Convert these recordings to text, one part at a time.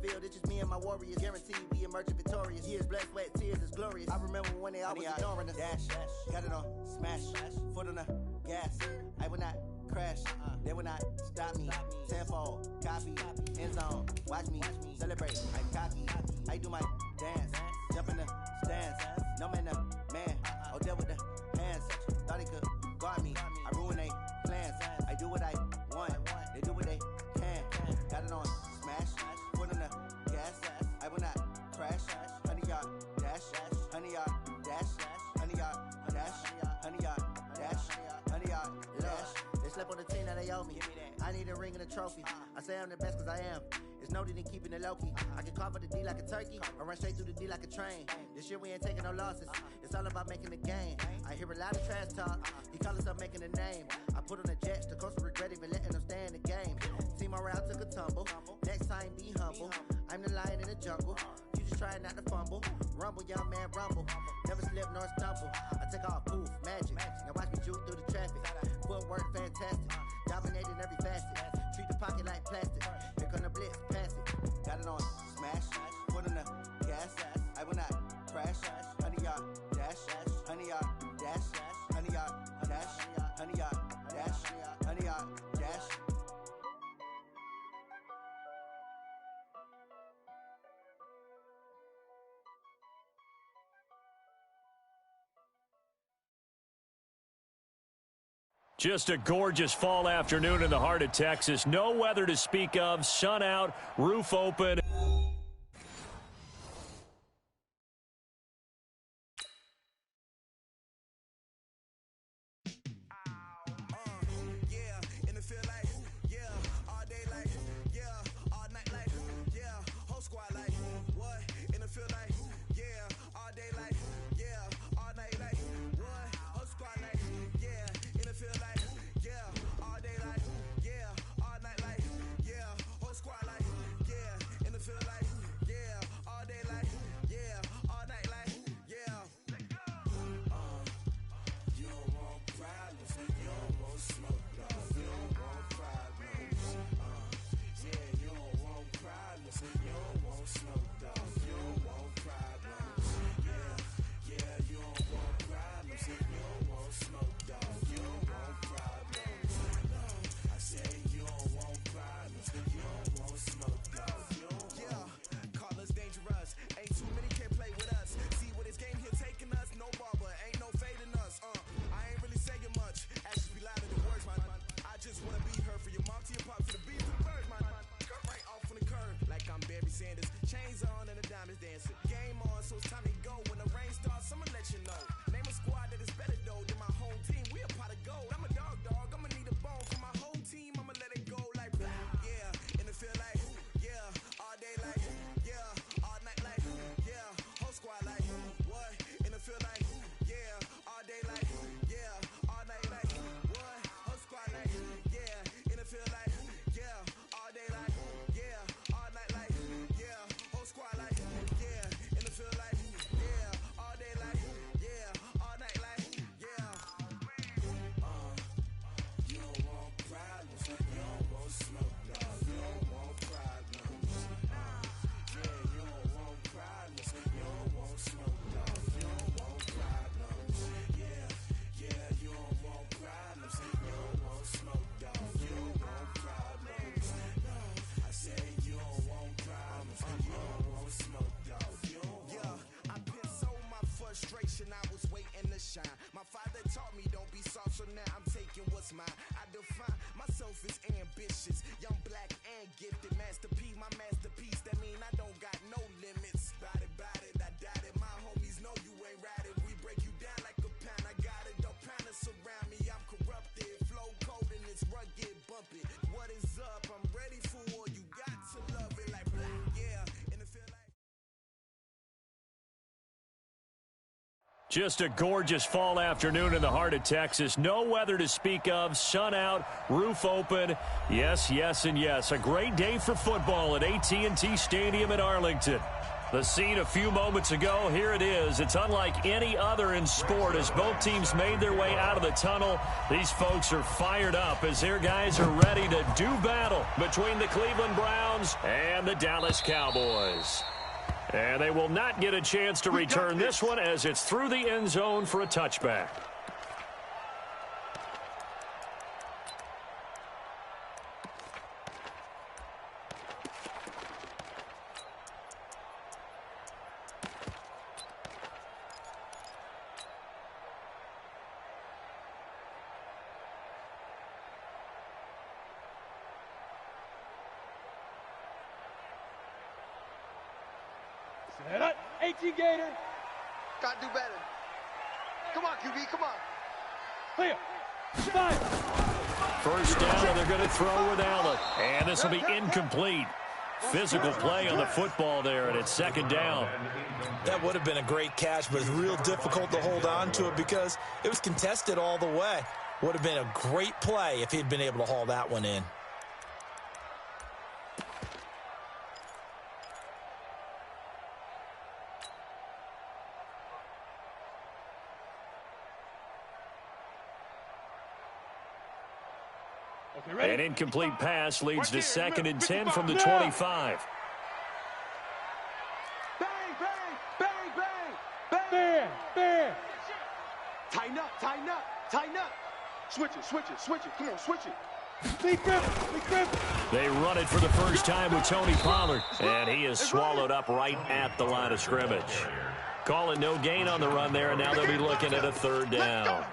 field, it's just me and my warriors. Guaranteed we emerge victorious. Years, blood, sweat, tears, it's glorious. I remember when they always ignoring us. Dash, got it on, smash, foot on the gas. I will not crash, they will not stop me. Tenfold, copy, end zone, watch me celebrate. I cocky, I do my dance, jump in the stands. No man, man, oh there with the hands. Thought he could guard me, I ruin they plans. I do what I want, they do what they can. Got it on, smash, foot on the gas. I will not crash, 100-yard dash, 100-yard dash, 100-yard dash, 100-yard dash, 100-yard dash. They slept on the team that they owe me. I need a ring and a trophy. I say I'm the best cause I am. It's noted in keeping it low-key. I can carve up the D like a turkey or run straight through the D like a train. This year we ain't taking no losses. It's all about making the game. I hear a lot of trash talk. He call himself making a name. I put on the Jets. The coach will regret even letting them stay in the game. Team morale took a tumble. Next time be humble. I'm the lion in the jungle. You just try not to fumble. Rumble, young man, rumble. Never slip nor stumble. I take off, poof, magic. Now watch me juke through the traffic. Footwork fantastic. Dominating every facet. Treat the pocket like plastic. Here come the blitz, pass it. Got it on, smash. Foot on the gas. I will not crash. 100-yard dash. 100-yard dash. 100-yard dash. 100-yard dash. 100-yard dash. Just a gorgeous fall afternoon in the heart of Texas. No weather to speak of. Sun out, roof open. My father taught me don't be soft, so now I'm taking what's mine. I define myself as ambitious, young, black, and gifted. Master P, my masterpiece. That mean I don't got no limits. Bout it, I doubt it. My homies know you ain't ratted. We break you down like a pound. I got it, don't pound us around me. I'm corrupted, flow cold and it's rugged, bumpy. What is up? I'm ready for war. You got to love it like black, yeah. And it feel like. Just a gorgeous fall afternoon in the heart of Texas. No weather to speak of. Sun out, roof open. Yes, yes, and yes. A great day for football at AT&T Stadium in Arlington. The scene a few moments ago, here it is. It's unlike any other in sport as both teams made their way out of the tunnel. These folks are fired up as their guys are ready to do battle between the Cleveland Browns and the Dallas Cowboys. And they will not get a chance to return this one as it's through the end zone for a touchback. Set up, 18 Gator. Gotta do better. Come on, QB, come on. Clear. Fire. First down, and they're going to throw with Allen. And this will be incomplete. Physical play on the football there, and it's second down. That would have been a great catch, but it's real difficult to hold on to it because it was contested all the way. Would have been a great play if he'd been able to haul that one in. An incomplete pass leads to 2nd and 10 from the 25. Bang, bang, bang, bang, bang. Bam. Tighten up, tighten up, tighten up. Switch it, switch it, switch it. Come on, switch it. Lee Griffin. They run it for the first time with Tony Pollard, and he is swallowed up right at the line of scrimmage. Calling no gain on the run there, and now they'll be looking at a third down.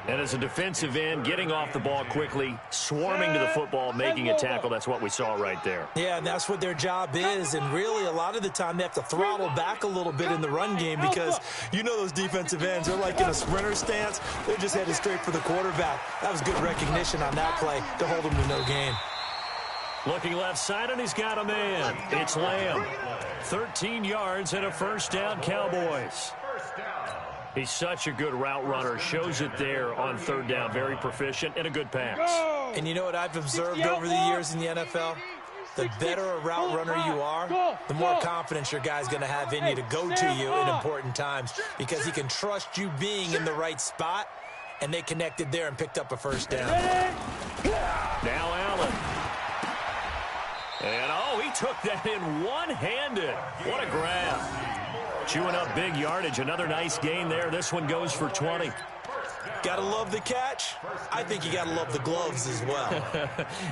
And as a defensive end, getting off the ball quickly, swarming to the football, making a tackle, that's what we saw right there. Yeah, and that's what their job is, and really a lot of the time they have to throttle back a little bit in the run game because you know those defensive ends, they're like in a sprinter stance. They're just headed straight for the quarterback. That was good recognition on that play to hold them to no gain. Looking left side, and he's got a man. It's Lamb. 13 yards and a first down, Cowboys. He's such a good route runner. Shows it there on third down. Very proficient and a good pass. And you know what I've observed over the years in the NFL? The better a route runner you are, the more confidence your guy's going to have in you to go to you in important times because he can trust you being in the right spot, and they connected there and picked up a first down. Now Allen. And, oh, he took that in one-handed. What a grab. Chewing up big yardage. Another nice gain there. This one goes for 20. Gotta love the catch. I think you gotta love the gloves as well.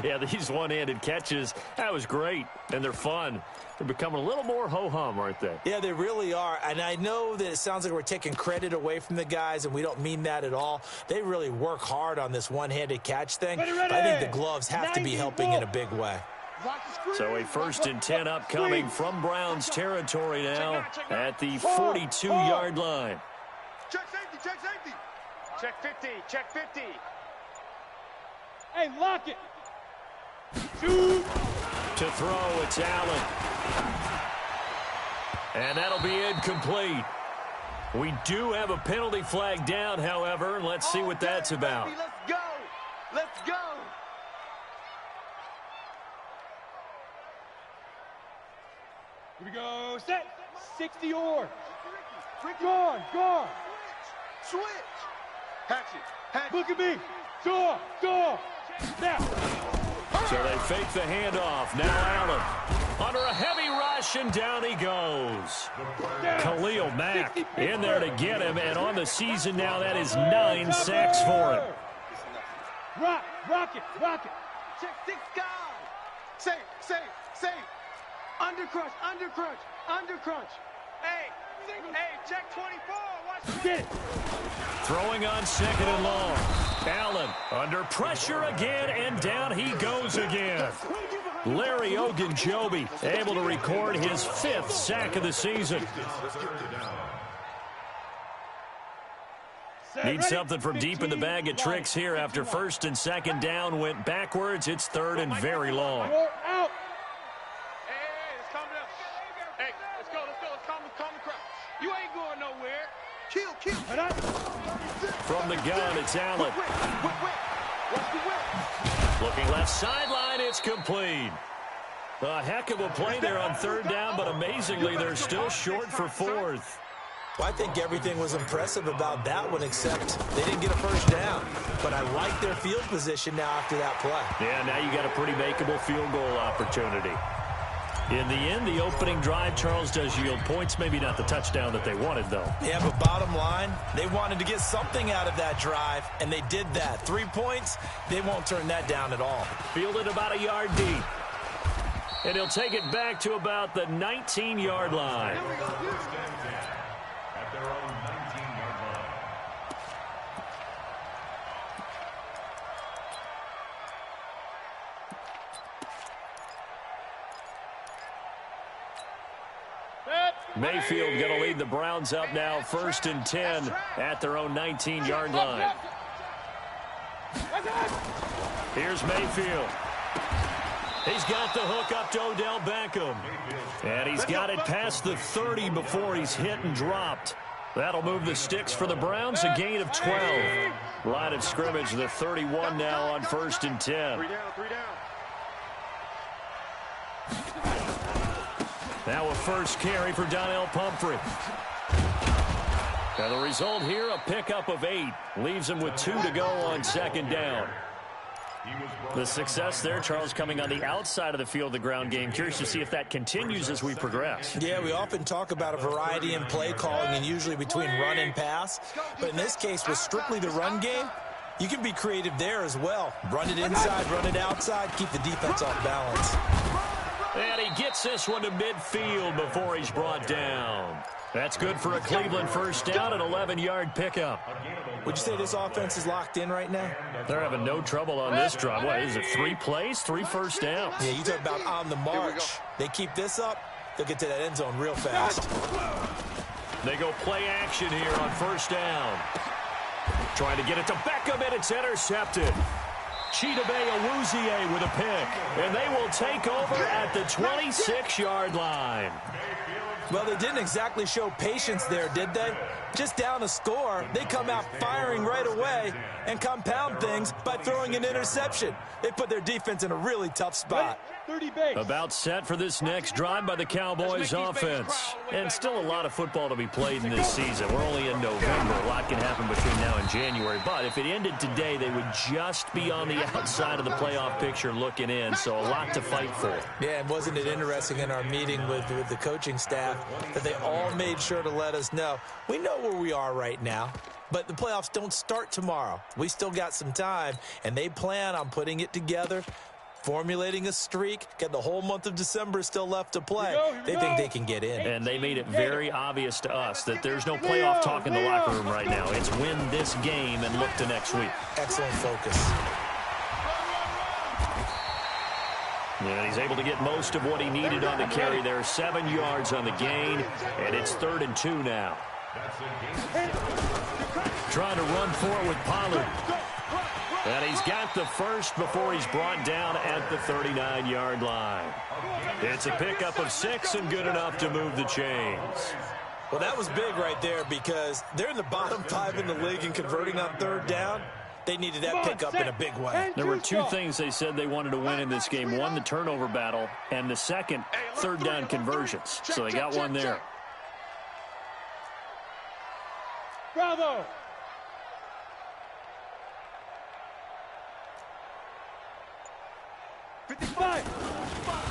Yeah, these one-handed catches, that was great. And they're fun. They're becoming a little more ho-hum, aren't they? Yeah, they really are. And I know that it sounds like we're taking credit away from the guys, and we don't mean that at all. They really work hard on this one-handed catch thing. But I think the gloves have to be helping in a big way. So a 1st and 10 upcoming from Browns territory now at the 42-yard line. Check safety, check safety. Check 50, check 50. Hey, lock it. Shoot. To throw, it's Allen. And that'll be incomplete. We do have a penalty flag down, however, and let's see what that's about. Let's go. Let's go. Here we go. Set. 60 yards. Guard. Switch. Hatch it. Look at me. Door. Now. So they fake the handoff. Now Allen under a heavy rush, and down he goes. Khalil Mack in there to get him, and on the season now, that is 9 sacks for him. Rock it. Check 6 guys. Safe. Undercrunch. Hey, check 24. Watch Get it. Throwing on 2nd and long. Allen under pressure again, and down he goes again. Larry Ogunjobi able to record his 5th sack of the season. Need something from deep in the bag of tricks here after 1st and 2nd down went backwards. It's 3rd and very long. Out. Let's calm down. Hey, let's go. Let's calm the crowd. You ain't going nowhere. Kill. From the gun, it's Allen. Whip. Watch the whip. Looking left sideline, it's complete. A heck of a play there on third down, but amazingly, they're still short for fourth. Well, I think everything was impressive about that one, except they didn't get a first down. But I like their field position now after that play. Yeah, now you got a pretty makeable field goal opportunity. In the end, the opening drive, Charles, does yield points. Maybe not the touchdown that they wanted, though. Yeah, but bottom line, they wanted to get something out of that drive, and they did that. 3 points, they won't turn that down at all. Fielded about a yard deep. And he'll take it back to about the 19-yard line. At their own 19-yard line. Mayfield going to lead the Browns up now, 1st and 10 at their own 19-yard line. Here's Mayfield. He's got the hook up to Odell Beckham. And he's got it past the 30 before he's hit and dropped. That'll move the sticks for the Browns, a gain of 12. Line of scrimmage, the 31 now on 1st and 10. 3 down, 3 down. Now a first carry for Donnell Pumphrey. Now the result here, a pickup of 8. Leaves him with 2 to go on 2nd down. The success there, Charles, coming on the outside of the field, the ground game. Curious to see if that continues as we progress. Yeah, we often talk about a variety in play calling and usually between run and pass. But in this case, with strictly the run game, you can be creative there as well. Run it inside, run it outside, keep the defense off balance. And he gets this one to midfield before he's brought down. That's good for a Cleveland first down, an 11-yard pickup. Would you say this offense is locked in right now? They're having no trouble on this drive. What is it, 3 plays, 3 first downs? Yeah, you talk about on the march. They keep this up, they'll get to that end zone real fast. They go play action here on 1st down. Trying to get it to Beckham, and it's intercepted. Chidobe Awuzie with a pick, and they will take over at the 26-yard line. Well, they didn't exactly show patience there, did they? Just down a score, they come out firing right away and compound things by throwing an interception. They put their defense in a really tough spot. About set for this next drive by the Cowboys offense. And still a lot of football to be played in this season. We're only in November. A lot can happen between now and January. But if it ended today, they would just be on the outside of the playoff picture looking in. So a lot to fight for. Yeah, and wasn't it interesting in our meeting with the coaching staff that they all made sure to let us know, we know where we are right now, but the playoffs don't start tomorrow. We still got some time, and they plan on putting it together, formulating a streak, get the whole month of December still left to play. They think they can get in. And they made it very obvious to us that there's no playoff talk in the locker room right now. It's win this game and look to next week. Excellent focus. And he's able to get most of what he needed on the carry there. 7 yards on the gain, and it's 3rd and 2 now. Trying to run for it with Pollard. And he's got the first before he's brought down at the 39-yard line. It's a pickup of 6 and good enough to move the chains. Well, that was big right there because they're in the bottom 5 in the league in converting on 3rd down. They needed that pickup in a big way. There were 2 things they said they wanted to win in this game. One, the turnover battle, and the second, 3rd down conversions. So they got one there. Bravo!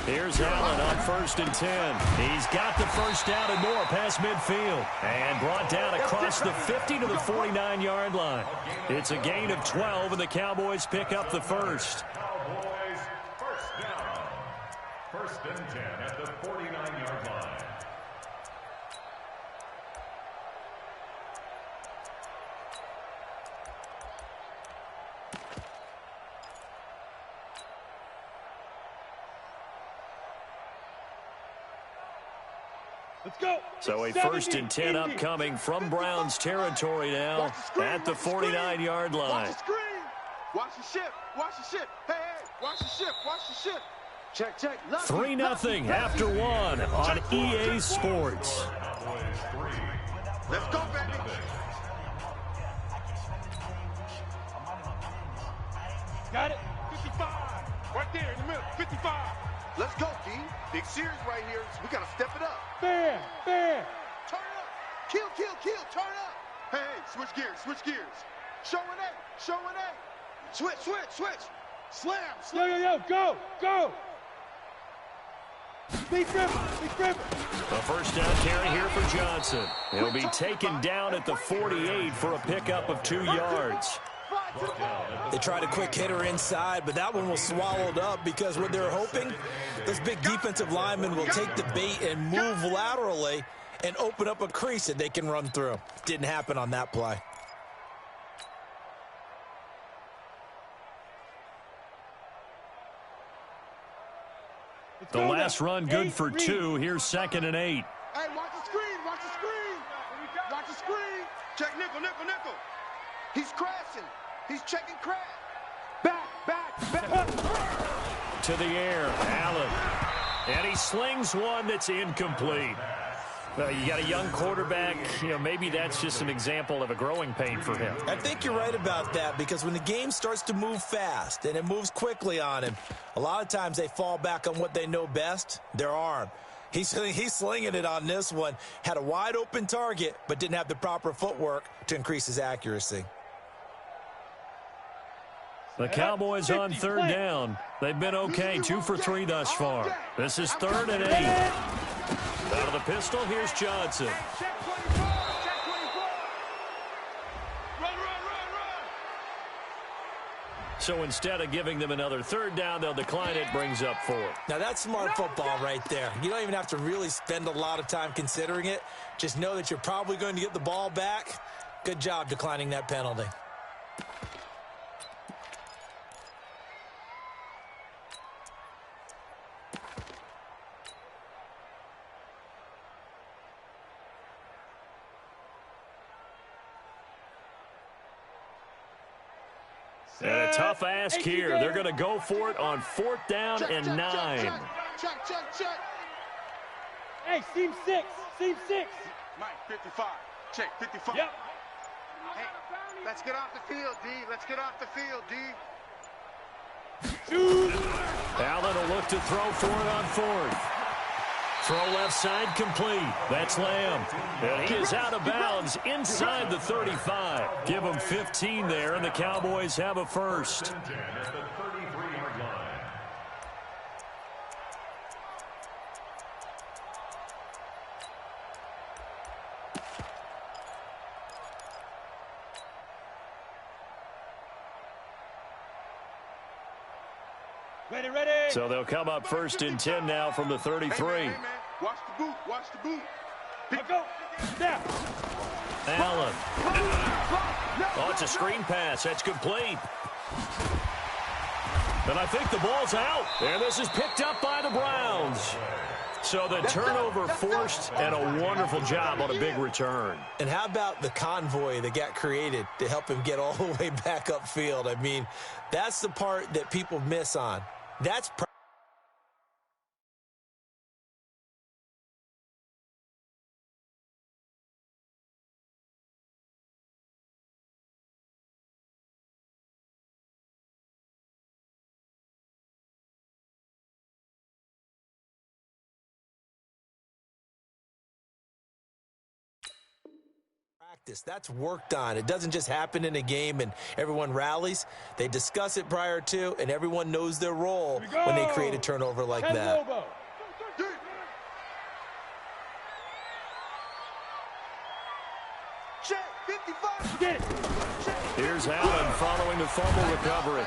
Here's Allen on 1st and 10. He's got the first down and more past midfield. And brought down across the 50 to the 49-yard line. It's a gain of 12, and the Cowboys pick up the first. Cowboys first down. 1st and 10 at the 49-yard line. Let's go. So a 1st and 10 upcoming from Browns territory now at the 49-yard line. Watch the screen. Watch the ship. Watch the ship. Hey, hey, watch the ship. Watch the ship. Check, check. 3-0 after 1 on EA Sports. Let's go, baby. Got it. 55. Right there in the middle. 55. Let's go, D. big series right here, so we got to step it up. Fair. Turn it up. Kill. Turn it up. Hey, switch gears. Show Renee. Switch. Slam. Yo, go. Big grip. A first down carry here for Johnson. He'll be taken down at the 48 for a pickup of 2 yards. They tried a quick hitter inside, but that one was swallowed up because what they're hoping, this big defensive lineman will take the bait and move laterally and open up a crease that they can run through. Didn't happen on that play. The last run good for 2. Here's 2nd and 8. Hey, watch the screen. Watch the screen. Check nickel. He's crashing. He's checking crash. Back. To the air, Allen. And he slings one that's incomplete. You got a young quarterback. Maybe that's just an example of a growing pain for him. I think you're right about that, because when the game starts to move fast and it moves quickly on him, a lot of times they fall back on what they know best, their arm. He's slinging it on this one. Had a wide open target, but didn't have the proper footwork to increase his accuracy. The Cowboys on 3rd down. They've been okay, 2 for 3 thus far. This is 3rd and 8. Out of the pistol, here's Johnson. Check 24. Run. So instead of giving them another 3rd down, they'll decline it, brings up 4. Now that's smart football right there. You don't even have to really spend a lot of time considering it. Just know that you're probably going to get the ball back. Good job declining that penalty. And a tough ask here. They're going to go for it on 4th down and 9. Check. Hey, seam 6. Mike, 55. Check, 55. Yep. Hey, let's get off the field, D. Shoot. Allen will look to throw for it on 4th. Throw left side complete. That's Lamb. And he is out of bounds inside the 35. Give him 15 there, and the Cowboys have a first. Ready. So they'll come up 1st and 10 now from the 33. Hey, man. Watch the boot. Go. Snap. Allen. Oh, it's a screen pass. That's complete. And I think the ball's out. And this is picked up by the Browns. So the turnover forced, and a wonderful job on a big return. And how about the convoy that got created to help him get all the way back upfield? I mean, that's the part that people miss on. That's practice. That's worked on. It doesn't just happen in a game and everyone rallies. They discuss it prior to, and everyone knows their role when they create a turnover like that. Check, 55. Get it. Here's Allen following the fumble recovery.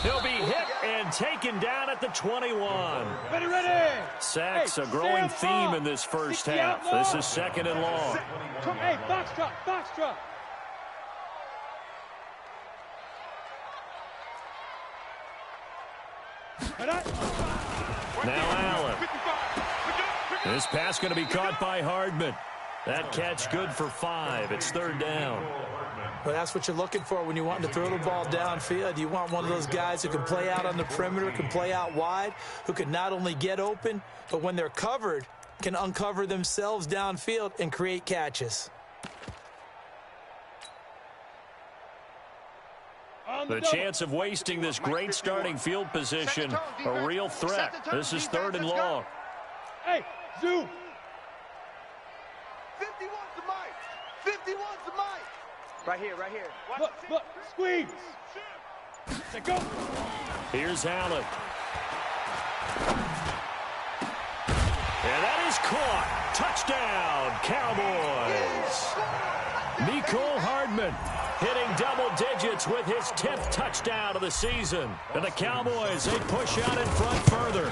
He'll be hit and taken down at the 21. Ready. Sacks, a growing theme in this first half. This is 2nd and long. Hey, Foxtrot. Now Allen. This pass going to be caught by Hardman. That catch good for 5. It's 3rd down. Well, that's what you're looking for when you want to throw the ball downfield. You want one of those guys who can play out on the perimeter, can play out wide, who can not only get open, but when they're covered, can uncover themselves downfield and create catches. The chance of wasting this great starting field position, a real threat. This is 3rd and long. Hey, zoom. 51's the mic. 51's the mic. Right here, right here. Look, squeeze. Say go. Here's Allen. And that is caught. Touchdown, Cowboys. Mecole Hardman hitting double digits with his 10th touchdown of the season. And the Cowboys, they push out in front further.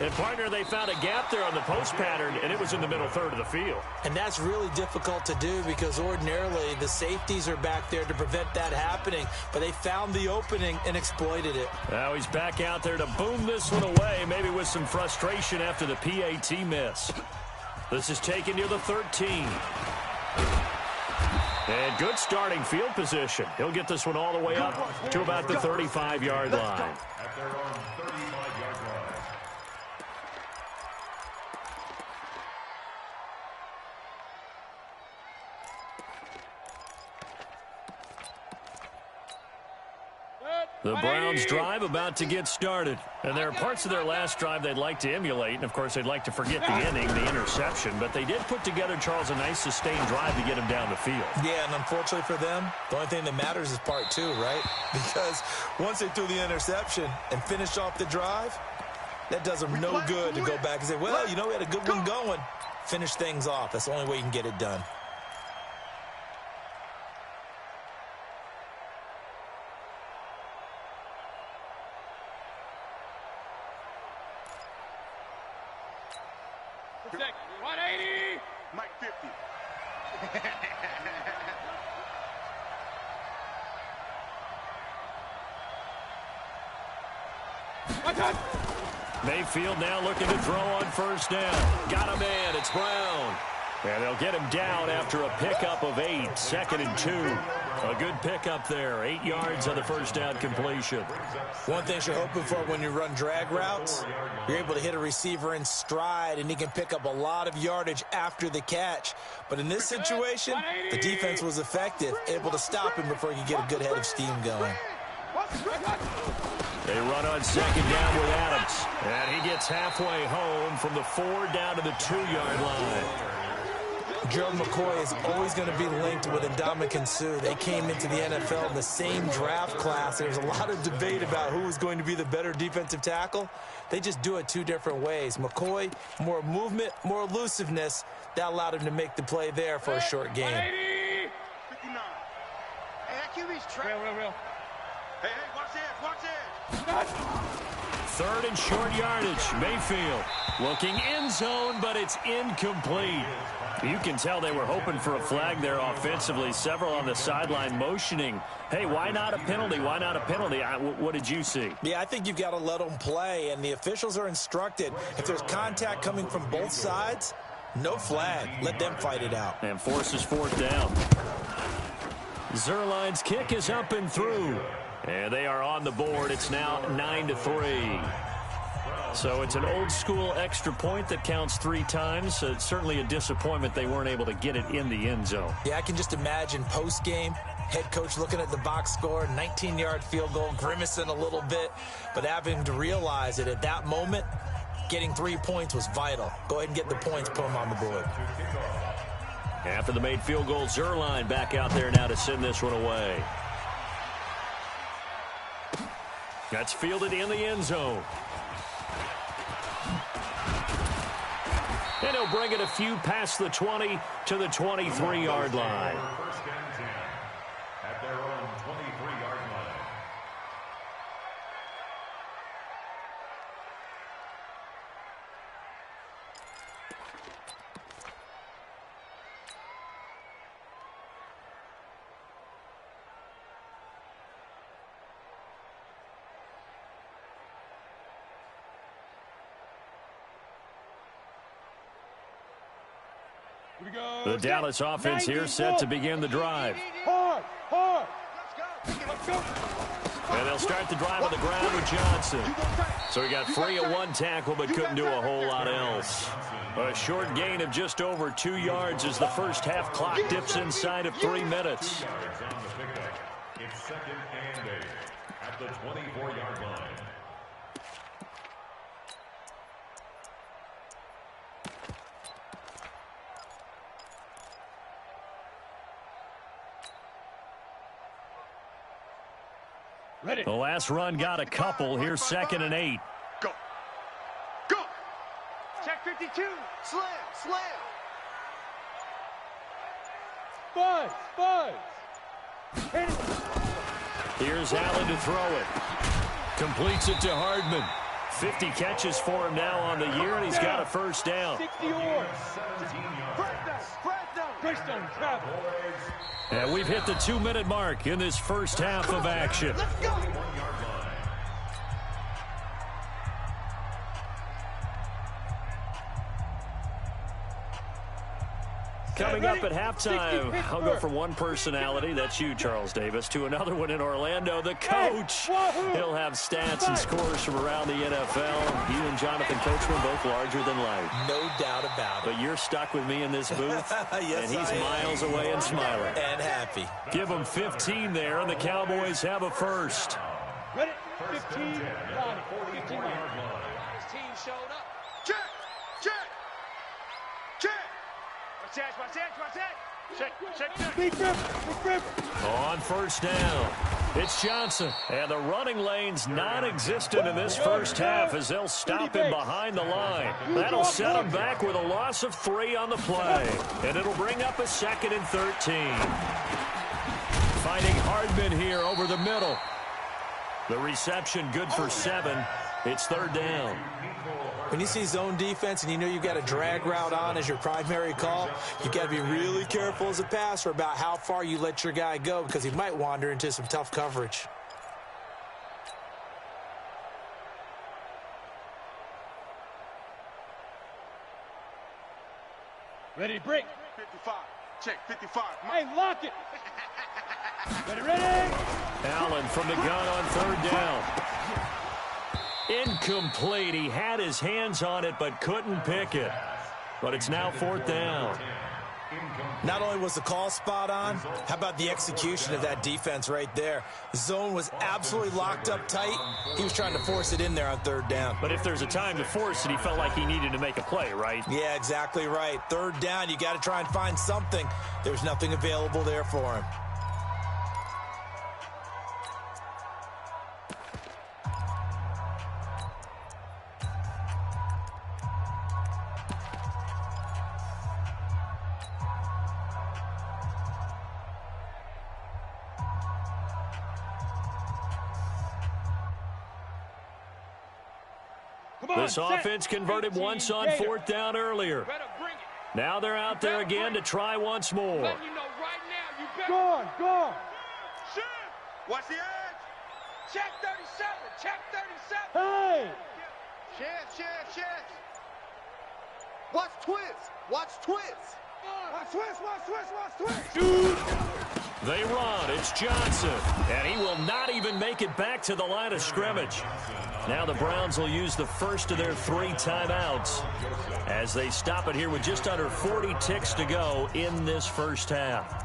And, partner, they found a gap there on the post pattern, and it was in the middle third of the field. And that's really difficult to do because ordinarily the safeties are back there to prevent that happening. But they found the opening and exploited it. Now he's back out there to boom this one away, maybe with some frustration after the PAT miss. This is taken near the 13. And good starting field position. He'll get this one all the way up to about the 35-yard line. At their own 35-yard line. The Browns' drive about to get started. And there are parts of their last drive they'd like to emulate. And, of course, they'd like to forget the inning, the interception. But they did put together, Charles, a nice sustained drive to get him down the field. Yeah, and unfortunately for them, the only thing that matters is part two, right? Because once they threw the interception and finished off the drive, that does them no good to go back and say, well, you know, we had a good one going. Finish things off. That's the only way you can get it done. Protect. 180. Mike 50. Mayfield now looking to throw on first down. Got a man. It's Brown. And they'll get him down after a pickup of 8. 2nd and 2. A good pickup there. 8 yards on the first down completion. One thing you're hoping for when you run drag routes, you're able to hit a receiver in stride, and he can pick up a lot of yardage after the catch. But in this situation, the defense was effective, able to stop him before he could get a good head of steam going. They run on 2nd down with Adams. And he gets halfway home from the 4 down to the 2-yard line. Gerald McCoy is always going to be linked with Ndamukong Suh. They came into the NFL in the same draft class. There's a lot of debate about who was going to be the better defensive tackle. They just do it 2 different ways. McCoy, more movement, more elusiveness. That allowed him to make the play there for a short gain. 59. Hey, that QB's trash. Real. Hey, watch this. 3rd and short yardage. Mayfield looking end zone, but it's incomplete. You can tell they were hoping for a flag there offensively. Several on the sideline motioning, hey, why not a penalty? Why not a penalty? What did you see? Yeah, I think you've got to let them play, and the officials are instructed. If there's contact coming from both sides, no flag. Let them fight it out. And forces 4th down. Zerline's kick is up and through. And they are on the board. It's now 9-3. So it's an old-school extra point that counts 3 times. So it's certainly a disappointment they weren't able to get it in the end zone. Yeah, I can just imagine post-game, head coach looking at the box score, 19-yard field goal, grimacing a little bit, but having to realize that at that moment, getting 3 points was vital. Go ahead and get the points, put them on the board. After the made field goal, Zerline back out there now to send this one away. That's fielded in the end zone. And he'll bring it a few past the 20 to the 23-yard line. First and 10 at their own 23-yard line. The Dallas offense here set to begin the drive. Hard. Let's go. And they'll start the drive on the ground with Johnson. So he got free of 1 tackle but couldn't do a whole lot else. A short gain of just over 2 yards as the first half clock dips inside of 3 minutes. 2 yards on the pickup. It's 2nd and 8 at the 24-yard line. The last run got a couple. Here's 2nd and 8. Go. Go. Check 52. Slam. Slam. Buzz. Here's Allen to throw it. Completes it to Hardman. 50 catches for him now on the year, and he's got a first down. 60 yards. First down, travel. And we've hit the 2-minute mark in this first half of action. Let's go. Coming up at halftime, I'll go from one personality, that's you, Charles Davis, to another one in Orlando, the coach. He'll have stats and scores from around the NFL. You and Jonathan Coachman both larger than life. No doubt about it. But you're stuck with me in this booth, yes, and he's miles away and smiling. And happy. Give him 15 there, and the Cowboys have a first. Ready? 15, line. 15 line. His team showed up. Check. Check. Big rip. On first down, it's Johnson. And the running lane's non-existent in this first half as they'll stop him behind the line. That'll set him back with a loss of 3 on the play. And it'll bring up a 2nd and 13. Finding Hardman here over the middle. The reception good for 7. It's 3rd down. When you see zone defense and you know you've got a drag route on as your primary call, you got to be really careful as a passer about how far you let your guy go because he might wander into some tough coverage. Ready to break. 55. Check 55. Hey, lock it. Ready. Allen from the gun on 3rd down. Incomplete. He had his hands on it but couldn't pick it. But it's now 4th down. Not only was the call spot on, how about the execution of that defense right there? The zone was absolutely locked up tight. He was trying to force it in there on 3rd down. But if there's a time to force it, he felt like he needed to make a play, right? Yeah, exactly right. 3rd down, you got to try and find something. There's nothing available there for him. This offense converted once on 4th down earlier. Now they're out there again to try once more. Go on. Shoot. Watch the edge. Check 37. Check 37. Hey. Chance. Watch twist. Watch twist. They run. It's Johnson. And he will not even make it back to the line of scrimmage. Now the Browns will use the first of their 3 timeouts as they stop it here with just under 40 ticks to go in this first half.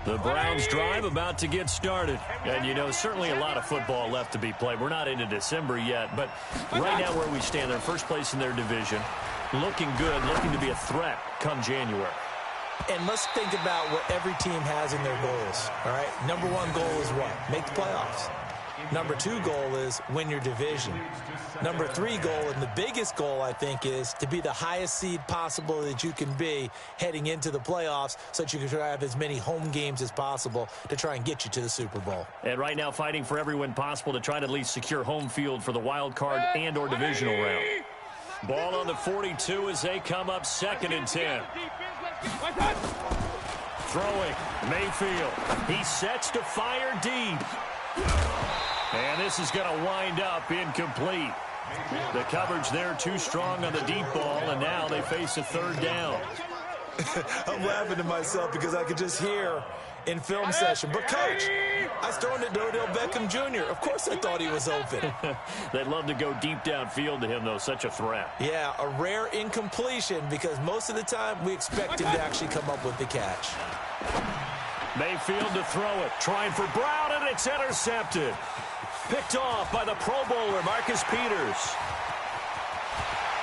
The Browns drive about to get started. And, you know, certainly a lot of football left to be played. We're not into December yet, but right now where we stand, they're first place in their division. Looking good, looking to be a threat come January. And let's think about what every team has in their goals, all right? Number 1 goal is what? Make the playoffs. Number 2 goal is win your division. Number 3 goal, and the biggest goal, I think, is to be the highest seed possible that you can be heading into the playoffs so that you can try to have as many home games as possible to try and get you to the Super Bowl. And right now fighting for every win possible to try to at least secure home field for the wild card and or divisional round. Ball on the 42 as they come up 2nd and 10. Throwing, Mayfield. He sets to fire deep. And this is going to wind up incomplete. The coverage there too strong on the deep ball, and now they face a 3rd down. I'm laughing to myself because I could just hear in film session. But, Coach, I was throwing it to Odell Beckham Jr. Of course I thought he was open. They'd love to go deep downfield to him, though. Such a threat. Yeah, a rare incompletion because most of the time we expect him to actually come up with the catch. Mayfield to throw it. Trying for Brown, and it's intercepted. Picked off by the Pro Bowler, Marcus Peters.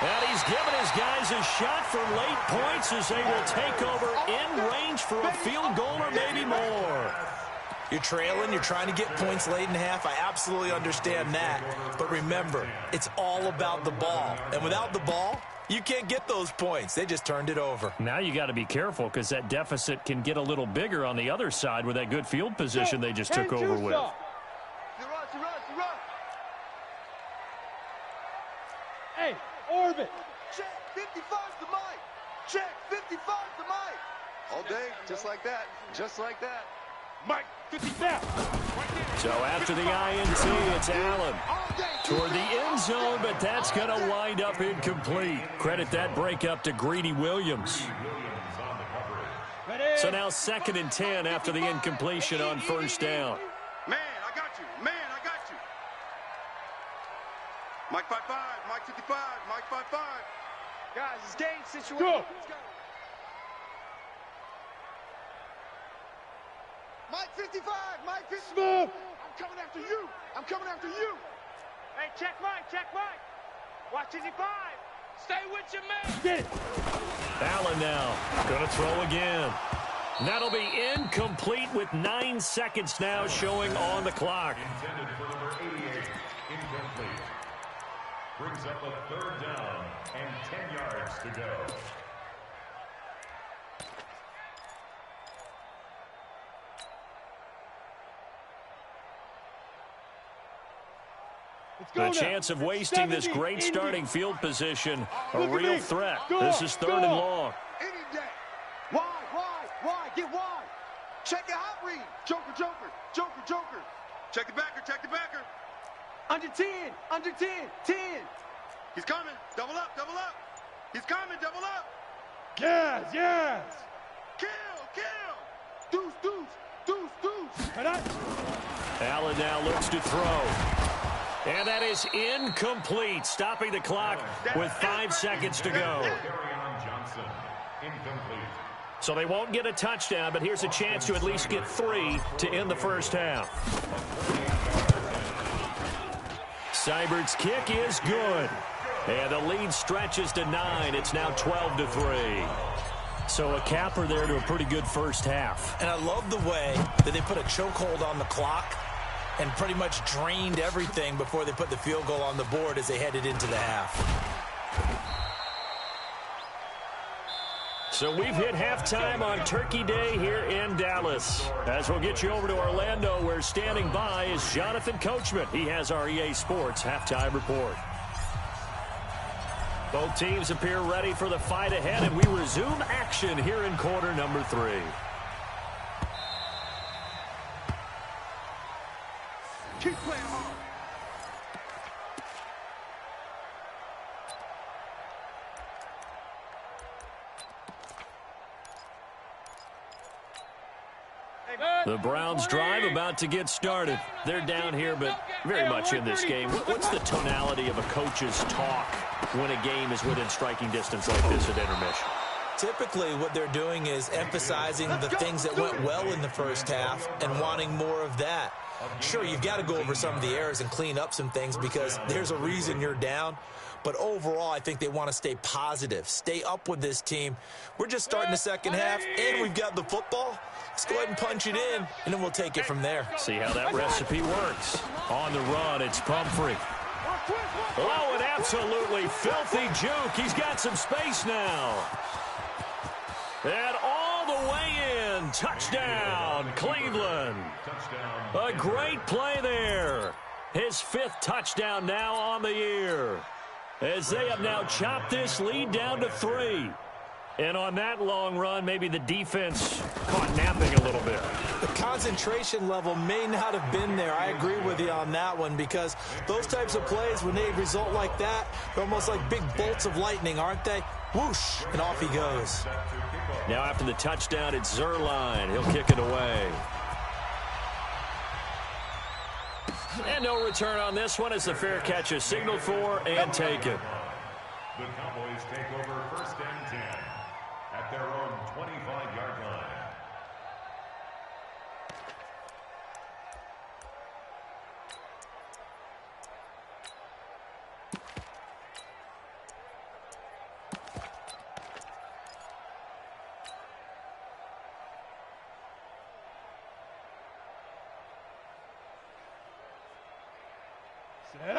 And he's given his guys a shot for late points as they will take over in range for a field goal or maybe more. You're trailing, you're trying to get points late in half. I absolutely understand that. But remember, it's all about the ball. And without the ball, you can't get those points. They just turned it over. Now you got to be careful because that deficit can get a little bigger on the other side with that good field position they just took over with. Hey, Orbit. Check 55's the mic. Check 55's the mic. All day, just like that. Just like that. Mike, 50 now. So after the INT, it's Allen toward the end zone, but that's going to wind up incomplete. Credit that breakup to Greedy Williams. So now 2nd and 10 after the incompletion on first down. Man, I got you. Man, I got you. Mike 5-5, Mike 55, Mike 5-5. Guys, it's game situation. Go. Let's go. Mike 55, Mike 55. Smooth. I'm coming after you. I'm coming after you. Hey, check Mike, check Mike. Watch 55. Stay with your man. Get it. Allen now going to throw again. That'll be incomplete with 9 seconds now showing on the clock. Intended for number 88, incomplete. Brings up a 3rd down and 10 yards to go. The chance of wasting this great starting field position, a real threat. This is 3rd and long. Any day. Wide. Get wide. Check your hot read. Joker. Check the backer, Under 10. 10. He's coming. Double up. He's coming. Double up. Yes. Kill. Deuce. Allen now looks to throw. And that is incomplete, stopping the clock with 5 seconds to go. Johnson, incomplete. So they won't get a touchdown, but here's a chance to at least get 3 to end the first half. Seibert's kick is good. And the lead stretches to 9. It's now 12-3. So a capper there to a pretty good first half. And I love the way that they put a chokehold on the clock and pretty much drained everything before they put the field goal on the board as they headed into the half. So we've hit halftime on Turkey Day here in Dallas. As we'll get you over to Orlando, where standing by is Jonathan Coachman. He has our EA Sports halftime report. Both teams appear ready for the fight ahead, and we resume action here in quarter number 3. Keep playing hard. The Browns drive about to get started. They're down here, but very much in this game. What's the tonality of a coach's talk when a game is within striking distance like this at intermission? Typically, what they're doing is emphasizing the things that went well in the first half and wanting more of that. Sure, you've got to go over some of the errors and clean up some things because there's a reason you're down. But overall, I think they want to stay positive, stay up with this team. We're just starting the second half, and we've got the football. Let's go ahead and punch it in, and then we'll take it from there. See how that recipe works. On the run, it's Pumphrey. Oh, an absolutely filthy juke. He's got some space now. And all the way in. Touchdown, Cleveland. A great play there. His 5th touchdown now on the year, as they have now chopped this lead down to 3. And on that long run, maybe the defense caught napping a little bit. The concentration level may not have been there. I agree with you on that one because those types of plays, when they result like that, they're almost like big bolts of lightning, aren't they? Whoosh, and off he goes. Now after the touchdown, it's Zerline. He'll kick it away. And no return on this one as the fair catch is signaled for and taken. The Cowboys take over 1st and 10 at their own 25-yard line.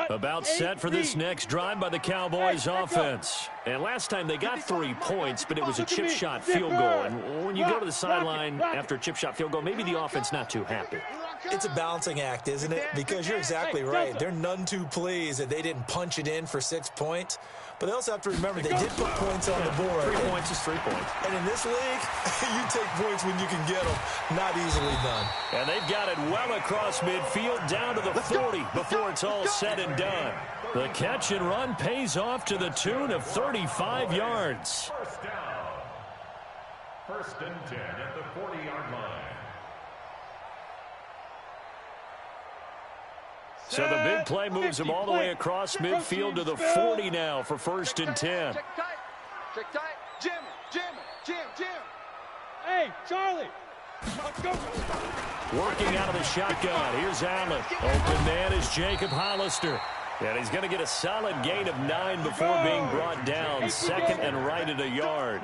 About set for this next drive by the Cowboys offense. And last time they got 3 points, but it was a chip shot field goal. And when you go to the sideline after a chip shot field goal, maybe the offense not too happy. It's a balancing act, isn't it? Because you're exactly right. They're none too pleased that they didn't punch it in for 6 points. But they also have to remember they did put points on the board. 3 points is 3 points. And in this league, you take points when you can get them. Not easily done. And they've got it well across midfield down to the 40 before it's all said and done. The catch and run pays off to the tune of 35 yards. First down. 1st and 10 at the 40-yard line. So the big play moves him all the way across midfield to the 40 now for 1st and 10. Check tight. Check tight. Jim. Hey, Charlie. Let's go. Working out of the shotgun. Here's Allen. Open man is Jacob Hollister. And he's going to get a solid gain of 9 before being brought down. 2nd and right at a yard.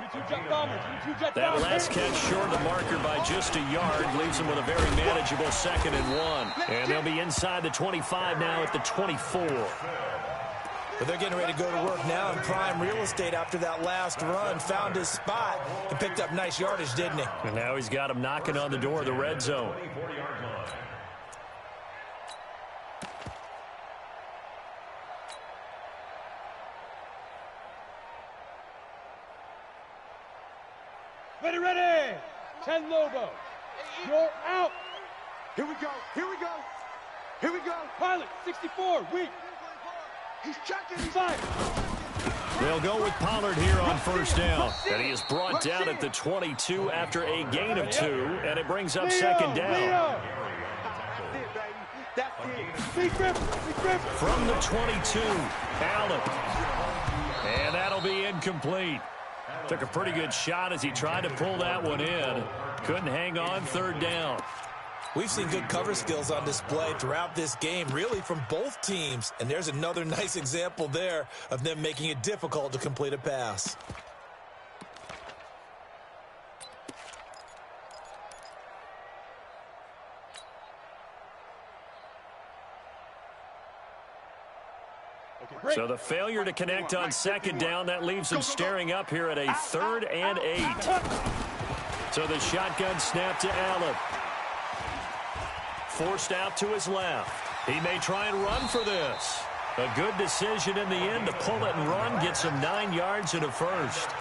That last catch short of the marker by just a yard leaves him with a very manageable 2nd and 1. And they'll be inside the 25 now at the 24. But they're getting ready to go to work now in prime real estate after that last run. Found his spot and picked up nice yardage, didn't he? And now he's got him knocking on the door of the red zone. 40-yard line. Ready. 10 Lobo. You're out. Here we go. Pilot, 64, weak. He's checking. He's five. They'll go with Pollard here on 1st down. And he is brought down at the 22 after a gain of 2. And it brings up 2nd down. That's it. Big grip. From the 22, Allen. And that'll be incomplete. Took a pretty good shot as he tried to pull that one in. Couldn't hang on 3rd down. We've seen good cover skills on display throughout this game, really from both teams. And there's another nice example there of them making it difficult to complete a pass. So the failure to connect on 2nd down, that leaves him staring up here at a 3rd and 8. So the shotgun snap to Allen. Forced out to his left. He may try and run for this. A good decision in the end to pull it and run, gets him 9 yards and a 1st.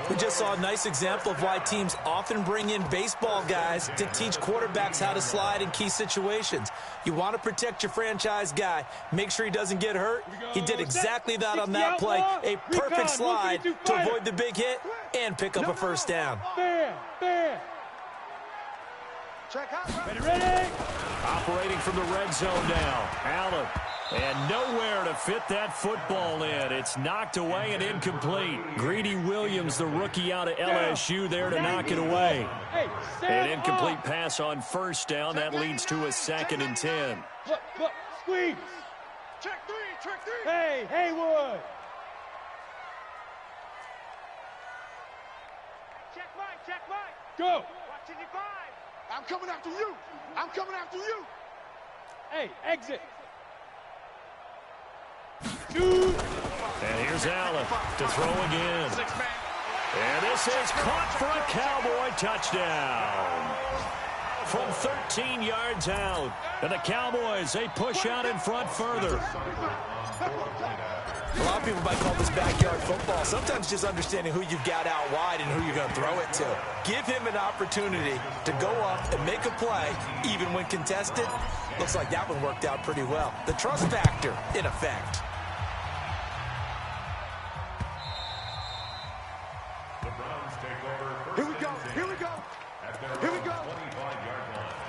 We just saw a nice example of why teams often bring in baseball guys to teach quarterbacks how to slide in key situations. You want to protect your franchise guy. Make sure he doesn't get hurt. He did exactly that on that play. A perfect slide to avoid the big hit and pick up a 1st down. Fair. Check out. Ready. Operating from the red zone now. Allen. And nowhere to fit that football in. It's knocked away and incomplete. Greedy Williams, the rookie out of LSU, there to knock it away. An incomplete pass on 1st down. That leads to a 2nd and 10. Look, squeeze. Check three. Hey, Haywood. Check Mike. Go. Watching you 5. I'm coming after you. Hey, exit. Shoot. And here's Allen to throw again. And this is caught for a Cowboy touchdown. From 13 yards out. And the Cowboys, they push out in front further. A lot of people might call this backyard football. Sometimes just understanding who you've got out wide and who you're going to throw it to. Give him an opportunity to go up and make a play, even when contested. Looks like that one worked out pretty well. The trust factor, in effect. The Browns take over. Here we go. At their 25-yard line.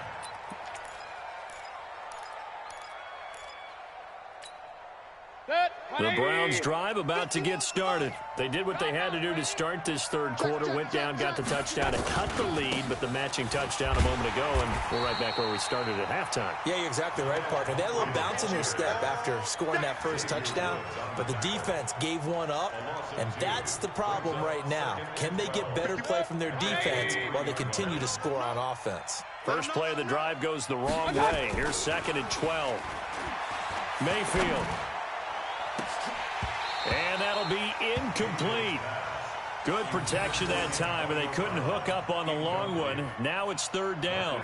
The Browns drive about to get started. They did what they had to do to start this 3rd quarter. Went down, got the touchdown to cut the lead, but the matching touchdown a moment ago, and we're right back where we started at halftime. Yeah, you're exactly right, partner. They had a little bounce in their step after scoring that 1st touchdown, but the defense gave one up, and that's the problem right now. Can they get better play from their defense while they continue to score on offense? First play of the drive goes the wrong way. Here's 2nd and 12. Mayfield. And that'll be incomplete. Good protection that time, but they couldn't hook up on the long one. Now it's third down.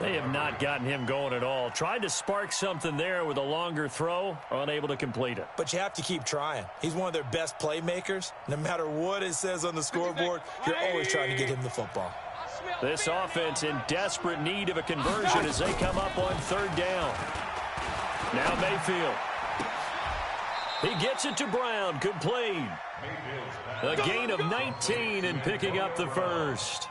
They have not gotten him going at all. Tried to spark something there with a longer throw, unable to complete it. But you have to keep trying. He's one of their best playmakers. No matter what it says on the scoreboard, you're always trying to get him the football. This offense in desperate need of a conversion as they come up on third down. Now Mayfield. He gets it to Brown, complete. A gain of 19 and picking up the first.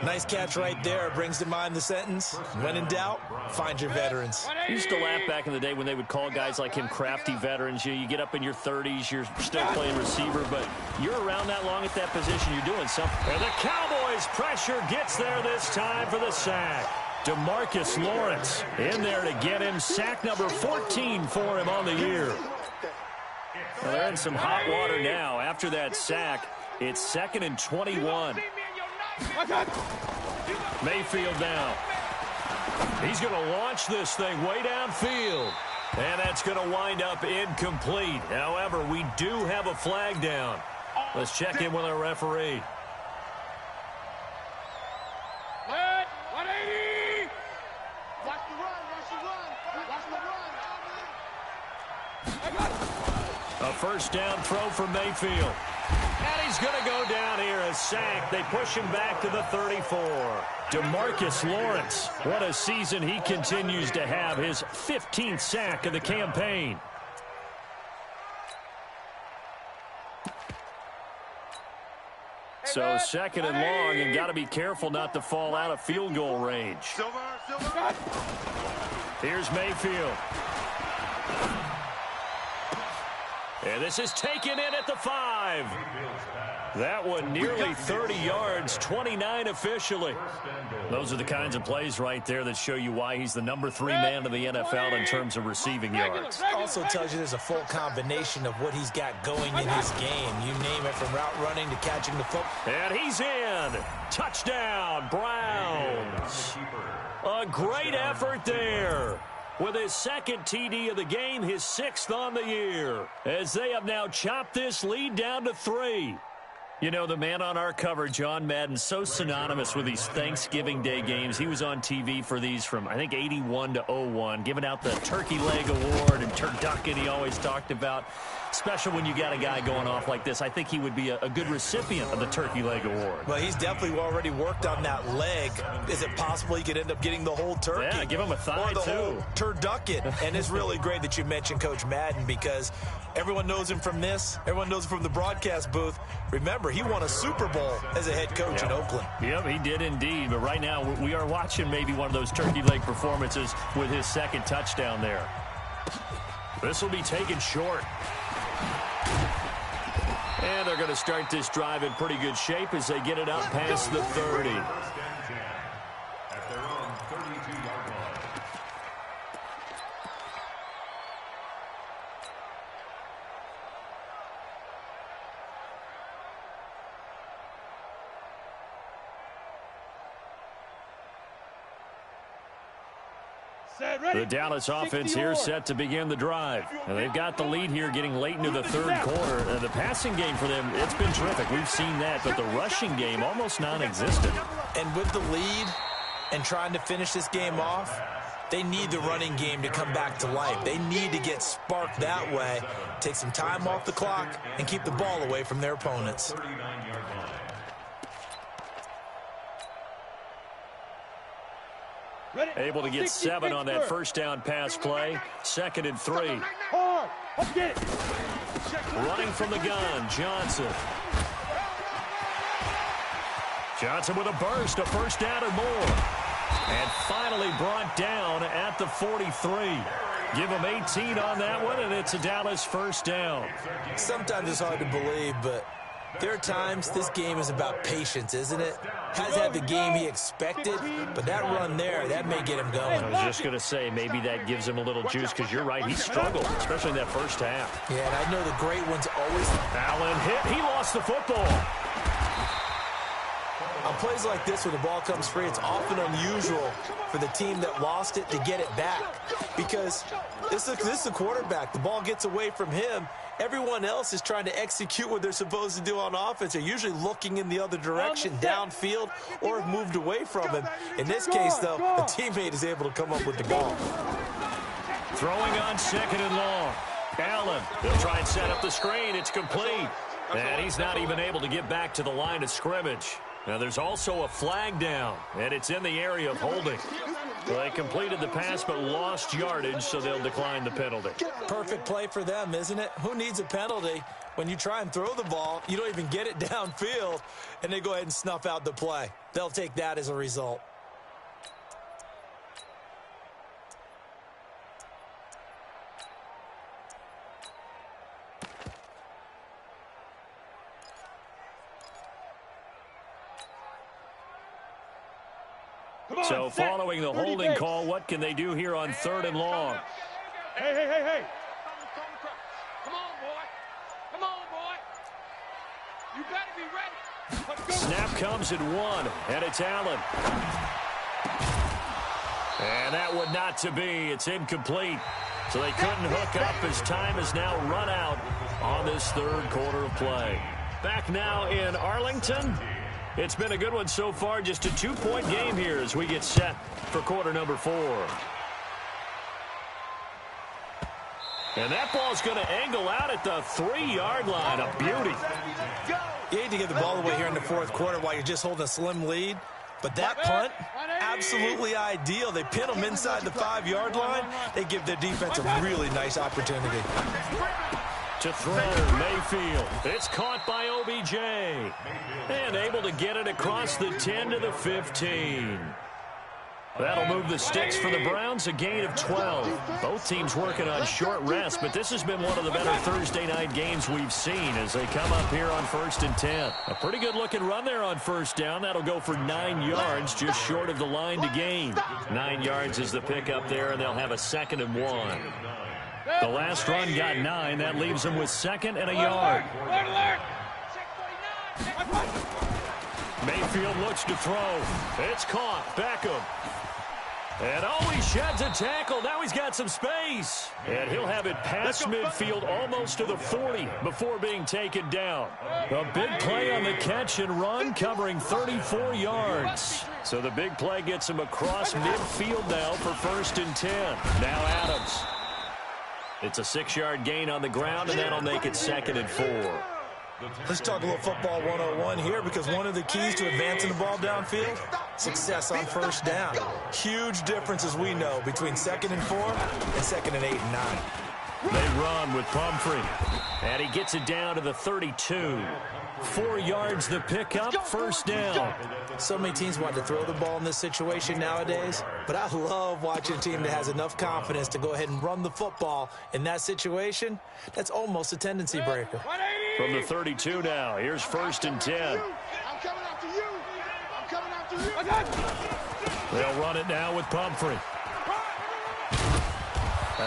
Nice catch right there. Brings to mind the sentence, when in doubt, find your veterans. I used to laugh back in the day when they would call guys like him crafty veterans. You get up in your 30s, you're still playing receiver, but you're around that long at that position, you're doing something. And the Cowboys' pressure gets there this time for the sack. DeMarcus Lawrence in there to get him. Sack number 14 for him on the year. Well, they're in some hot water now. After that sack, it's 2nd and 21. Mayfield now. He's going to launch this thing way downfield. And that's going to wind up incomplete. However, we do have a flag down. Let's check in with our referee. 180! Watch the run, watch the run, watch the run. A first down throw for Mayfield. And he's going to go down here, a sack. They push him back to the 34. DeMarcus Lawrence, what a season he continues to have. His 15th sack of the campaign. So 2nd and long, and got to be careful not to fall out of field goal range. Here's Mayfield. And this is taken in at the 5. That one nearly 30 yards, 29 officially. Those are the kinds of plays right there that show you why he's the number 3 man in the NFL in terms of receiving yards. Also tells you there's a full combination of what he's got going in his game. You name it, from route running to catching the football. And he's in. Touchdown, Browns. A great effort there. With his 2nd TD of the game, his 6th on the year, as they have now chopped this lead down to 3. You know, the man on our cover, John Madden, so synonymous with these Thanksgiving Day games. He was on TV for these from, I think, 81 to 01, giving out the Turkey Leg Award and turducken he always talked about. Special when you got a guy going off like this. I think he would be a good recipient of the Turkey Leg Award. Well, he's definitely already worked on that leg. Is it possible he could end up getting the whole turkey? Yeah, give him a thigh, or the too. Whole turducken. And it's really great that you mentioned Coach Madden, because everyone knows him from this. Everyone knows him from the broadcast booth. Remember, he won a Super Bowl as a head coach in Oakland. Yep, he did indeed. But right now, we are watching maybe one of those turkey leg performances with his 2nd touchdown there. This will be taken short. And they're going to start this drive in pretty good shape as they get it up past the 30. At their own 32-yard line. The Dallas offense here set to begin the drive. And they've got the lead here getting late into the 3rd quarter. The passing game for them, it's been terrific. We've seen that, but the rushing game almost non-existent. And with the lead and trying to finish this game off, they need the running game to come back to life. They need to get sparked that way, take some time off the clock, and keep the ball away from their opponents. 39-yard line. Able to get 7 on that first down pass play. 2nd and 3. Running from the gun, Johnson. Johnson with a burst, a first down and more. And finally brought down at the 43. Give him 18 on that one, and it's a Dallas first down. Sometimes it's hard to believe, but there are times this game is about patience, isn't it? Has had the game he expected, but that run there, that may get him going. I was just going to say, maybe that gives him a little juice, because you're right, he struggled, especially in that first half. Yeah, and I know the great ones always... Allen hit, he lost the football. I'm On plays like this where the ball comes free, it's often unusual for the team that lost it to get it back because this is the quarterback. The ball gets away from him. Everyone else is trying to execute what they're supposed to do on offense. They're usually looking in the other direction, downfield, or have moved away from him. In this case, though, a teammate is able to come up with the ball. Throwing on 2nd and long. Allen, they'll try and set up the screen. It's complete. And he's not even able to get back to the line of scrimmage. Now, there's also a flag down, and it's in the area of holding. They completed the pass but lost yardage, so they'll decline the penalty. Perfect play for them, isn't it? Who needs a penalty when you try and throw the ball, you don't even get it downfield, and they go ahead and snuff out the play? They'll take that as a result. So following the holding call, what can they do here on 3rd and long? Hey. Come on, boy. Come on, boy. You better be ready. Let's go. Snap comes at 1, and it's Allen. And that would not to be. It's incomplete. So they couldn't hook up as time is now run out on this 3rd quarter of play. Back now in Arlington. It's been a good one so far, just a 2-point game here as we get set for quarter number 4. And that ball's going to angle out at the 3-yard line. A beauty. You hate to get the ball away here in the 4th quarter while you're just holding a slim lead. But that punt, absolutely ideal. They pin them inside the 5-yard line. They give their defense a really nice opportunity. To throw, Mayfield. It's caught by OBJ. And able to get it across the 10 to the 15. That'll move the sticks for the Browns, a gain of 12. Both teams working on short rest, but this has been one of the better Thursday night games we've seen as they come up here on 1st and 10. A pretty good-looking run there on 1st down. That'll go for 9 yards, just short of the line to gain. 9 yards is the pickup there, and they'll have a 2nd and 1. The last run got 9. That leaves them with 2nd and a yard. Mayfield looks to throw. It's caught. Beckham. And he sheds a tackle. Now he's got some space. And he'll have it past midfield almost to the 40 before being taken down. A big play on the catch and run covering 34 yards. So the big play gets him across midfield now for 1st and 10. Now Adams. It's a 6-yard gain on the ground, and that'll make it 2nd and 4. Let's talk a little football 101 here because one of the keys to advancing the ball downfield, success on 1st down. Huge difference, as we know, between 2nd and 4 and 2nd and 8 and 9. They run with Pumphrey, and he gets it down to the 32. 4 yards the pickup, 1st down. So many teams want to throw the ball in this situation nowadays, but I love watching a team that has enough confidence to go ahead and run the football in that situation. That's almost a tendency breaker. From the 32 now, here's 1st and 10. I'm coming after you. I'm coming after you. They'll run it now with Pumphrey.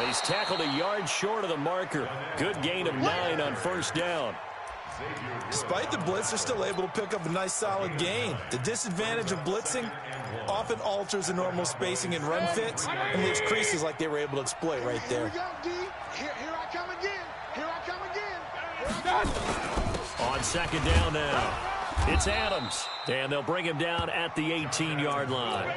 He's tackled a yard short of the marker. Good gain of 9 on 1st down. Despite the blitz, they're still able to pick up a nice solid gain. The disadvantage of blitzing often alters the normal spacing and run fits and leaves creases like they were able to exploit right there. Here I come again. Here I come again. On 2nd down now, it's Adams. And they'll bring him down at the 18-yard line.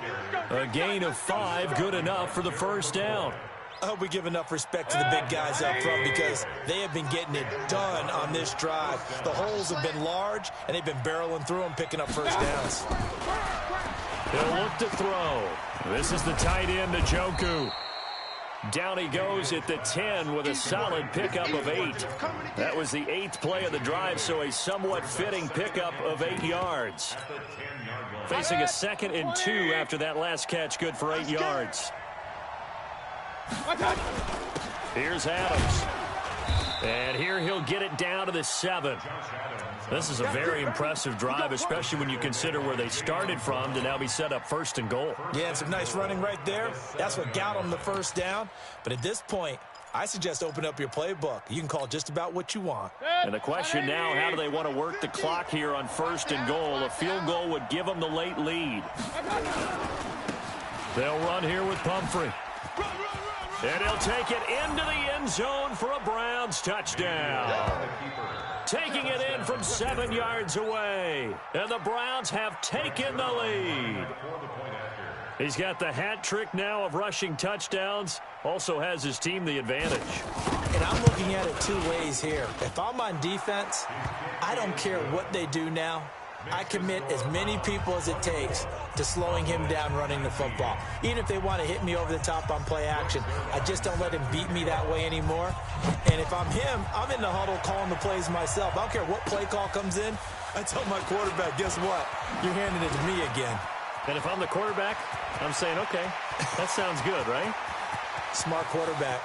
A gain of 5, good enough for the 1st down. I hope we give enough respect to the big guys up front because they have been getting it done on this drive. The holes have been large, and they've been barreling through them, picking up 1st downs. He'll look to throw. This is the tight end, Njoku. Down he goes at the 10 with a solid pickup of 8. That was the 8th play of the drive, so a somewhat fitting pickup of 8 yards. Facing a 2nd and 2 after that last catch, good for 8 yards. Here's Adams. And here he'll get it down to the 7. This is a very impressive drive, especially when you consider where they started from to now be set up 1st and goal. Yeah, some nice running right there. That's what got them the first down. But at this point, I suggest open up your playbook. You can call just about what you want. And the question now, how do they want to work the clock here on 1st and goal? A field goal would give them the late lead. They'll run here with Pumphrey. And he'll take it into the end zone for a Browns touchdown. Taking it in from 7 yards away. And the Browns have taken the lead. He's got the hat trick now of rushing touchdowns. Also has his team the advantage. And I'm looking at it 2 ways here. If I'm on defense, I don't care what they do now. I commit as many people as it takes to slowing him down running the football. Even if they want to hit me over the top on play action, I just don't let him beat me that way anymore. And if I'm him, I'm in the huddle calling the plays myself. I don't care what play call comes in. I tell my quarterback, guess what? You're handing it to me again. And if I'm the quarterback, I'm saying, okay, that sounds good, right? Smart quarterback.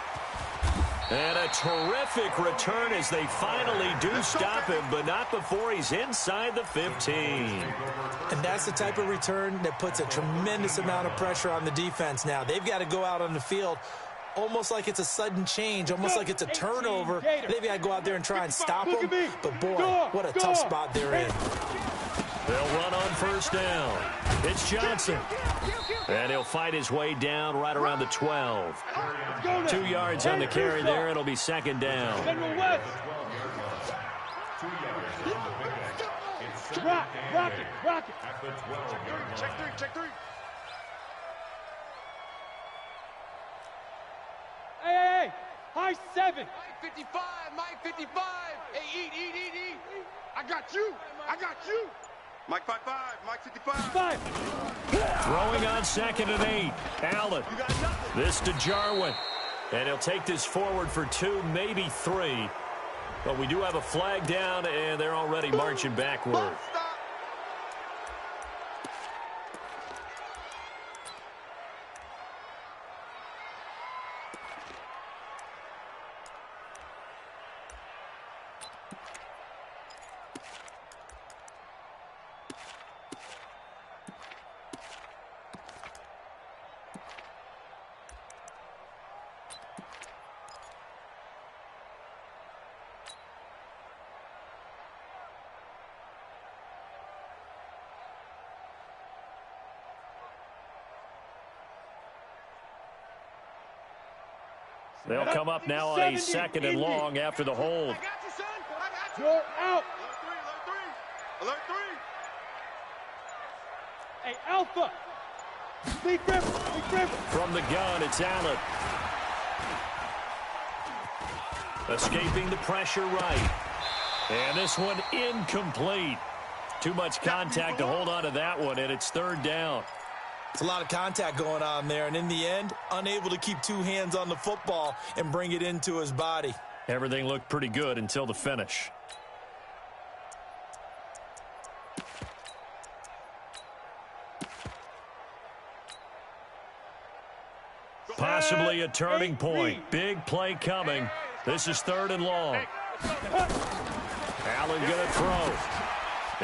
And a terrific return as they finally do stop him, but not before he's inside the 15. And that's the type of return that puts a tremendous amount of pressure on the defense now. They've got to go out on the field almost like it's a sudden change, almost like it's a turnover. They've got to go out there and try and stop them. But, boy, what a tough spot they're in. They'll run on 1st down. It's Johnson. And he'll fight his way down right around the 12. 2 yards on the carry there. It'll be 2nd down. Rock it. Check 3. Hey. High 7. Mike 55. Hey, eat. I got you. Mike 5-5. Mike 55. Throwing on 2nd and 8. Allen. This to Jarwin. And he'll take this forward for 2, maybe 3. But we do have a flag down, and they're already marching backward. They'll come up now on a 2nd and long after the hold. You're out. Alert 3. Hey, Alpha. Big River. From the gun, it's Allen. Escaping the pressure right. And this one incomplete. Too much contact to hold on to that one, and it's 3rd down. It's a lot of contact going on there, and in the end, unable to keep 2 hands on the football and bring it into his body. Everything looked pretty good until the finish. Possibly a turning point. Big play coming. This is 3rd and long. Allen going to throw.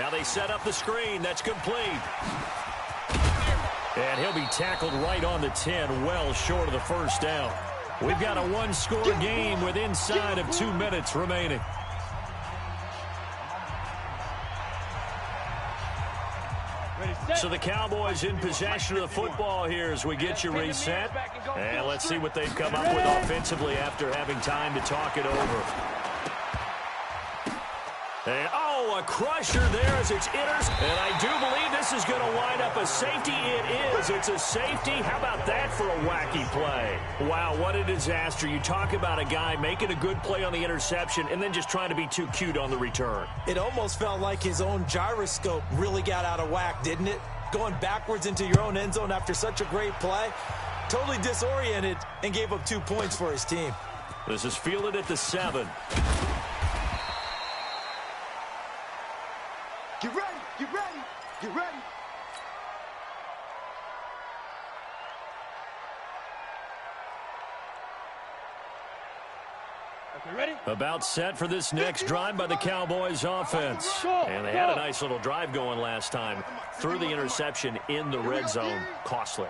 Now they set up the screen. That's complete. And he'll be tackled right on the 10, well short of the 1st down. We've got a 1-score game with inside of 2 minutes remaining. So the Cowboys in possession of the football here as we get you reset. And let's see what they've come up with offensively after having time to talk it over. And, a crusher there as it's enters. And I do believe this is going to wind up a safety. It is. It's a safety. How about that for a wacky play? Wow, what a disaster. You talk about a guy making a good play on the interception and then just trying to be too cute on the return. It almost felt like his own gyroscope really got out of whack, didn't it? Going backwards into your own end zone after such a great play. Totally disoriented and gave up 2 points for his team. This is fielded at the 7. Get ready. About set for this next drive by the Cowboys offense. And they had a nice little drive going last time. Threw the interception in the red zone. Costly.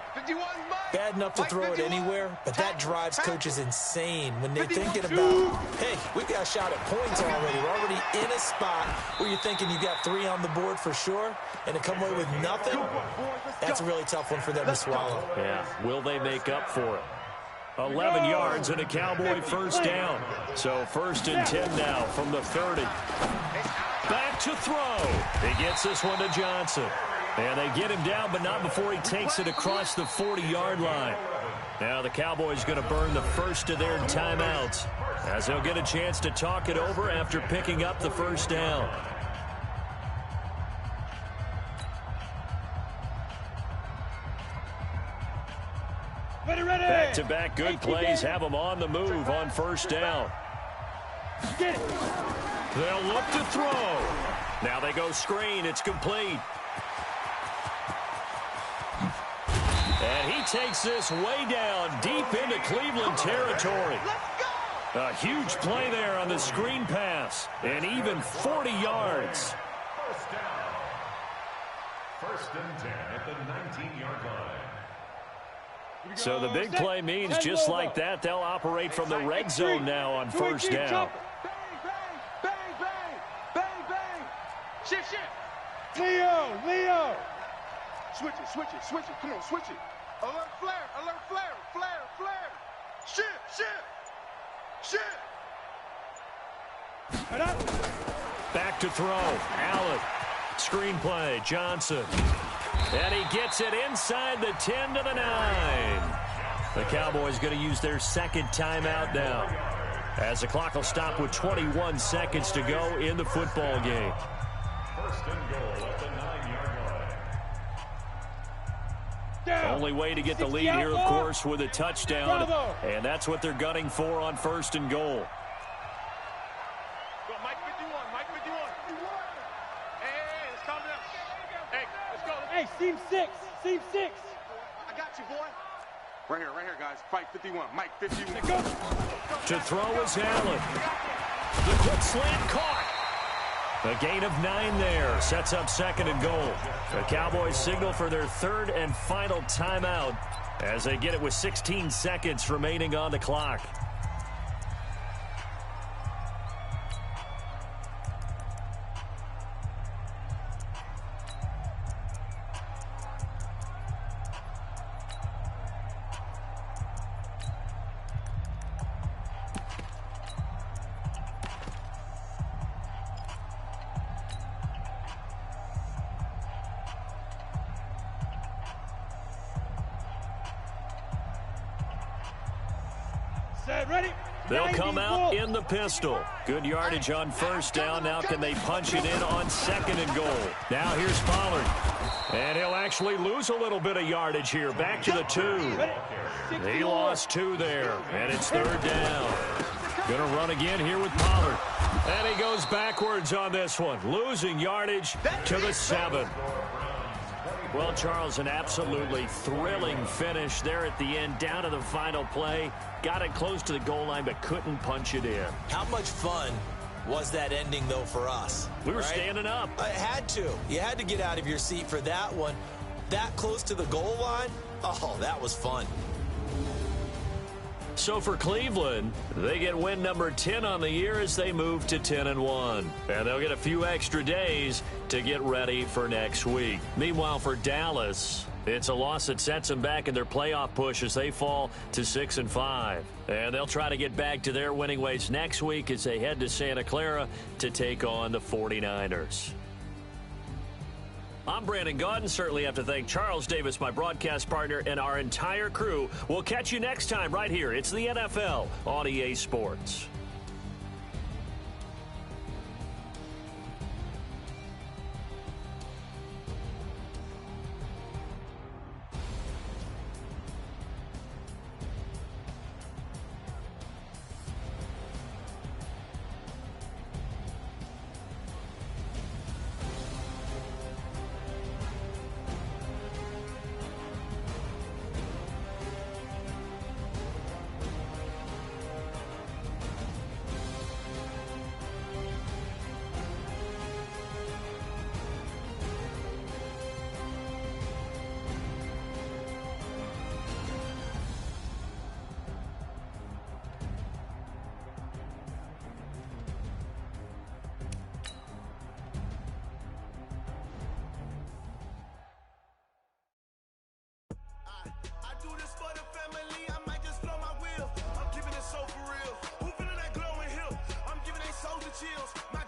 Bad enough to throw it anywhere, but that drives coaches insane when they're thinking about, hey, we got a shot at points already. We're already in a spot where you're thinking you got 3 on the board for sure, and to come away with nothing, that's a really tough one for them to swallow. Yeah, will they make up for it? 11 yards and a Cowboy first down. So 1st and 10 now from the 30. Back to throw. He gets this one to Johnson. And they get him down, but not before he takes it across the 40-yard line. Now the Cowboys going to burn the first of their timeouts, as they'll get a chance to talk it over after picking up the first down. Back-to-back good plays have them on the move on first down. They'll look to throw. Now they go screen. It's complete. And he takes this way down deep into Cleveland territory. A huge play there on the screen pass. And even 40 yards. First down. 1st and 10 at the 19-yard line. So the big play means just like that, they'll operate from the red zone now on first down. Bang, bang, bang, bang, bang, bang. Shift. Leo. Switch it. Come on, switch it. Alert flare. Shift. Back to throw. Allen. Screenplay. Johnson. And he gets it inside the 10 to the 9. The Cowboys going to use their 2nd timeout now, as the clock will stop with 21 seconds to go in the football game. 1st and goal at the 9-yard line. Only way to get the lead here, of course, with a touchdown. And that's what they're gunning for on 1st and goal. Mike 51. Hey, let's calm down. Hey, let's go. Hey, seam 6. I got you, boy. Right here, guys. Fight 51. Mike 51. To throw is Allen. The quick slant caught. A gain of 9 there. Sets up 2nd and goal. The Cowboys signal for their 3rd and final timeout as they get it with 16 seconds remaining on the clock. They'll come out in the pistol. Good yardage on first down. Now can they punch it in on 2nd and goal? Now here's Pollard. And he'll actually lose a little bit of yardage here. Back to the 2. He lost 2 there. And it's 3rd down. Going to run again here with Pollard. And he goes backwards on this one. Losing yardage to the 7. Well, Charles, an absolutely thrilling finish there at the end, down to the final play. Got it close to the goal line, but couldn't punch it in. How much fun was that ending, though, for us? We were standing up. I had to. You had to get out of your seat for that one. That close to the goal line? Oh, that was fun. So for Cleveland, they get win number 10 on the year as they move to 10-1. And they'll get a few extra days to get ready for next week. Meanwhile, for Dallas, it's a loss that sets them back in their playoff push as they fall to 6-5. And they'll try to get back to their winning ways next week as they head to Santa Clara to take on the 49ers. I'm Brandon Gaudin. Certainly have to thank Charles Davis, my broadcast partner, and our entire crew. We'll catch you next time right here. It's the NFL on EA Sports. skills. My